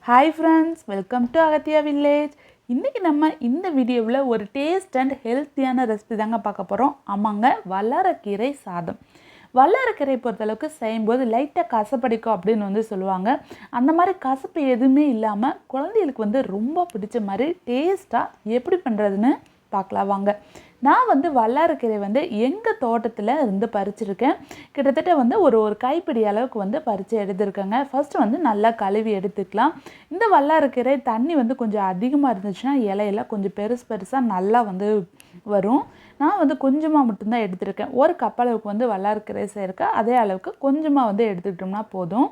Hi friends, welcome to Agathia Village. இன்னைக்கு நம்ம இந்த வீடியோவில் ஒரு டேஸ்ட் அண்ட் ஹெல்த்தியான ரெசிபி தாங்க பார்க்க போகிறோம். ஆமாங்க, வல்லாரக்கீரை சாதம். வல்லாரக்கீரை பொறுத்தளவுக்கு செய்யும்போது லைட்டாக கசப்படிக்கும் அப்படின்னு சொல்லுவாங்க. அந்த மாதிரி கசப்பு எதுவுமே இல்லாமல் குழந்தைகளுக்கு ரொம்ப பிடிச்ச மாதிரி டேஸ்ட்டாக எப்படி பண்ணுறதுன்னு பார்க்கலாம் வாங்க. நான் வல்லாரக்கீரை எங்கள் தோட்டத்தில் இருந்து பறிச்சிருக்கேன். கிட்டத்தட்ட ஒரு கைப்பிடி அளவுக்கு பறித்து எடுத்துருக்கேங்க. ஃபஸ்ட்டு நல்லா கழுவி எடுத்துக்கலாம். இந்த வல்லாரக்கீரை தண்ணி கொஞ்சம் அதிகமாக இருந்துச்சுன்னா இலையெல்லாம் கொஞ்சம் பெருசாக நல்லா வரும். நான் கொஞ்சமாக மட்டும்தான் எடுத்துருக்கேன். ஒரு கப் அளவுக்கு வல்லாரக்கீரை சேர்க்க அதே அளவுக்கு கொஞ்சமாக எடுத்துக்கிட்டோம்னா போதும்.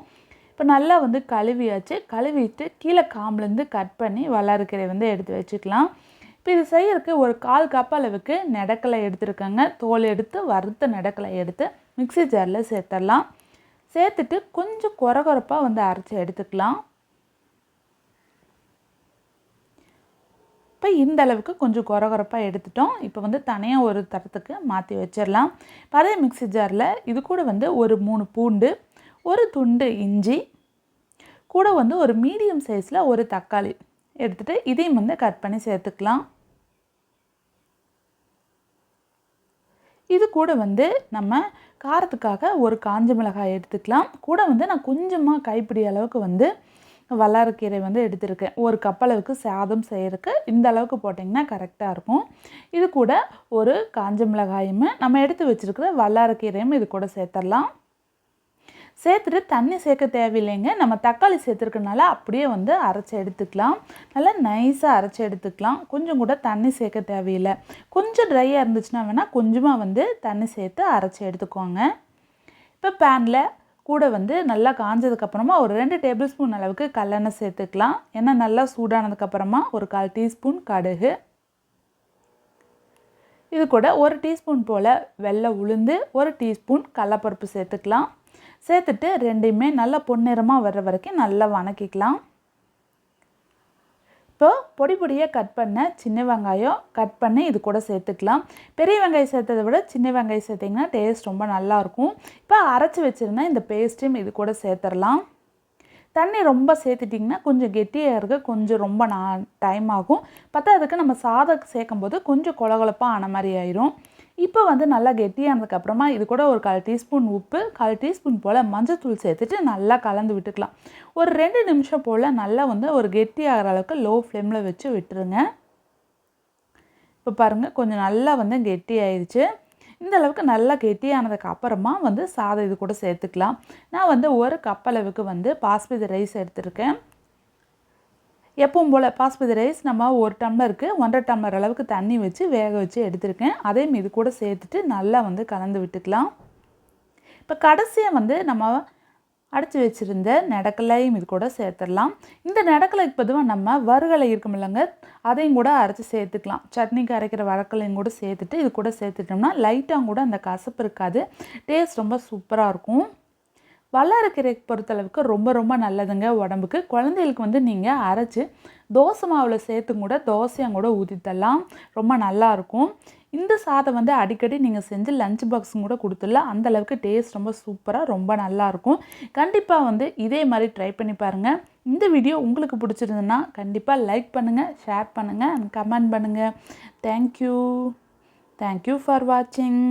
இப்போ நல்லா கழுவியாச்சு. கழுவிட்டு கீழே காம்புலேருந்து கட் பண்ணி வல்லாரக்கீரை எடுத்து வச்சுக்கலாம். இப்போ இது செய்யறதுக்கு ஒரு 1/4 கப் அளவுக்கு நெடக்கலை எடுத்துருக்கேங்க. தோல் எடுத்து வறுத்த நெடக்கலை எடுத்து மிக்ஸி ஜாரில் சேர்த்துடலாம். சேர்த்துட்டு கொஞ்சம் கொரகொரப்பாக அரைச்சி எடுத்துக்கலாம். இப்போ இந்த அளவுக்கு கொஞ்சம் கொரகொரப்பாக எடுத்துட்டோம். இப்போ தனியாக ஒரு தரத்துக்கு மாற்றி வச்சிடலாம். அதே மிக்ஸி ஜாரில் இது கூட ஒரு 3 பூண்டு, ஒரு துண்டு இஞ்சி, கூட ஒரு மீடியம் சைஸில் ஒரு தக்காளி எடுத்துகிட்டு இதையும் கட் பண்ணி சேர்த்துக்கலாம். இது கூட நம்ம காரத்துக்காக ஒரு காஞ்ச மிளகாய் எடுத்துக்கலாம். கூட நான் கொஞ்சமாக கைப்பிடி அளவுக்கு வல்லாரக்கீரை எடுத்திருக்கேன். ஒரு கப் அளவுக்கு சாதம் செய்யறதுக்கு இந்த அளவுக்கு போட்டிங்கன்னா கரெக்டாக இருக்கும். இது கூட ஒரு காஞ்ச மிளகாயும் நம்ம எடுத்து வச்சுருக்கிற வல்லாரக்கீரையும் இது கூட சேர்த்துடலாம். சேர்த்துட்டு தண்ணி சேர்க்க தேவையில்லைங்க. நம்ம தக்காளி சேர்த்துருக்கனால அப்படியே அரைச்சி எடுத்துக்கலாம். நல்லா நைஸாக அரைச்சி எடுத்துக்கலாம். கொஞ்சம் கூட தண்ணி சேர்க்க தேவையில்லை. கொஞ்சம் ட்ரையாக இருந்துச்சுன்னா வேணால் கொஞ்சமாக தண்ணி சேர்த்து அரைச்சி எடுத்துக்கோங்க. இப்போ பேனில் கூட நல்லா காஞ்சதுக்கப்புறமா ஒரு 2 டேபிள் ஸ்பூன் அளவுக்கு கல்லெண்ணெய் சேர்த்துக்கலாம். எண்ணெய் நல்லா சூடானதுக்கப்புறமா ஒரு 1/4 டீஸ்பூன் கடுகு, இது கூட 1 டீஸ்பூன் போல் வெள்ளை உளுந்து, 1 டீஸ்பூன் கடலைப்பருப்பு சேர்த்துக்கலாம். சேர்த்துட்டு ரெண்டையுமே நல்லா பொன்னிறமாக வர்ற வரைக்கும் நல்லா வணக்கிக்கலாம். இப்போ பொடி பொடியாக கட் பண்ண சின்ன வெங்காயம் கட் பண்ணி இது கூட சேர்த்துக்கலாம். பெரிய வெங்காயம் சேர்த்ததை விட சின்ன வெங்காயம் சேர்த்திங்கன்னா டேஸ்ட் ரொம்ப நல்லாயிருக்கும். இப்போ அரைச்சி வச்சுருந்தா இந்த பேஸ்ட்டையும் இது கூட சேர்த்துடலாம். தண்ணி ரொம்ப சேர்த்துட்டிங்கன்னா கொஞ்சம் கெட்டியாக இருக்க கொஞ்சம் ரொம்ப டைம் ஆகும். பத்தாததுக்கு நம்ம சாதம் சேர்க்கும்போது கொஞ்சம் கொலகொலப்பாக ஆன மாதிரி ஆயிரும். இப்போ நல்லா கெட்டியானதுக்கப்புறமா இது கூட ஒரு 1/4 டீஸ்பூன் உப்பு, 1/4 டீஸ்பூன் போல் மஞ்சத்தூள் சேர்த்துட்டு நல்லா கலந்து விட்டுக்கலாம். ஒரு 2 நிமிஷம் போல் நல்லா ஒரு கெட்டியாகிற அளவுக்கு லோ ஃப்ளேமில் வச்சு விட்டுருங்க. இப்போ பாருங்கள் கொஞ்சம் நல்லா கெட்டி ஆயிடுச்சு. இந்த அளவுக்கு நல்லா கெட்டியானதுக்கு அப்புறமா சாதம் இது கூட சேர்த்துக்கலாம். நான் ஒரு கப் அளவுக்கு பாஸ்மதி ரைஸ் எடுத்திருக்கேன். எப்பவும் போல் பாஸ்மதி ரைஸ் நம்ம 1 டம்ளருக்கு 1.5 டம்ளர் அளவுக்கு தண்ணி வச்சு வேக வச்சு எடுத்திருக்கேன். அதையும் இது கூட சேர்த்துட்டு நல்லா கலந்து விட்டுக்கலாம். இப்போ கடைசியாக நம்ம அடித்து வச்சுருந்த நெடக்கலையும் இது கூட சேர்த்துடலாம். இந்த நெடக்கலைக்கு பொதுவாக நம்ம வறுகலை இருக்கும் இல்லைங்க, அதையும் கூட அரைச்சி சேர்த்துக்கலாம். சட்னிக்கு அரைக்கிற வறுக்கலையும் கூட சேர்த்துட்டு இது கூட சேர்த்துட்டோம்னா லைட்டாக கூட அந்த கசப்பு இருக்காது. டேஸ்ட் ரொம்ப சூப்பராக இருக்கும். வல்லாரக்கீரை பொறுத்தளவுக்கு ரொம்ப ரொம்ப நல்லதுங்க உடம்புக்கு. குழந்தைகளுக்கு நீங்கள் அரைச்சி தோசை மாவில் சேர்த்து கூட தோசையாக கூட ஊற்றி தரலாம். ரொம்ப நல்லாயிருக்கும். இந்த சாதம் அடிக்கடி நீங்கள் செஞ்சு லஞ்ச் பாக்ஸும் கூட கொடுத்துடலாம். அந்தளவுக்கு டேஸ்ட் ரொம்ப சூப்பராக ரொம்ப நல்லாயிருக்கும். கண்டிப்பாக இதே மாதிரி ட்ரை பண்ணி பாருங்கள். இந்த வீடியோ உங்களுக்கு பிடிச்சிருந்துன்னா கண்டிப்பாக லைக் பண்ணுங்கள், ஷேர் பண்ணுங்கள் அண்ட் கமெண்ட் பண்ணுங்கள். தேங்க்யூ ஃபார் வாட்சிங்.